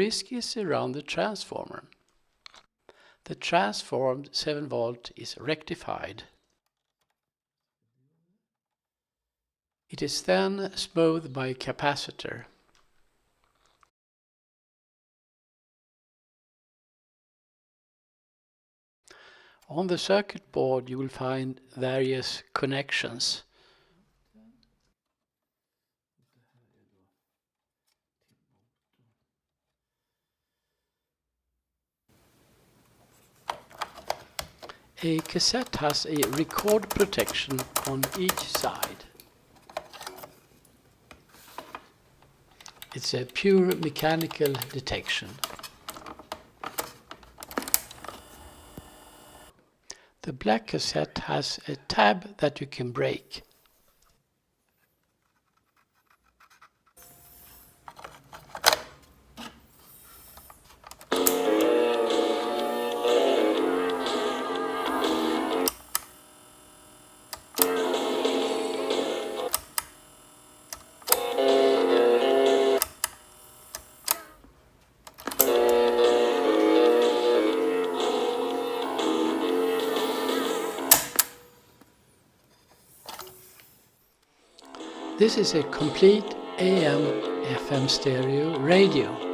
disk is around the transformer. The transformed 7 volt is rectified. It is then smoothed by a capacitor. On the circuit board you will find various connections. A cassette has a record protection on each side. It's a pure mechanical detection. The black cassette has a tab that you can break. This is a complete AM/FM stereo radio.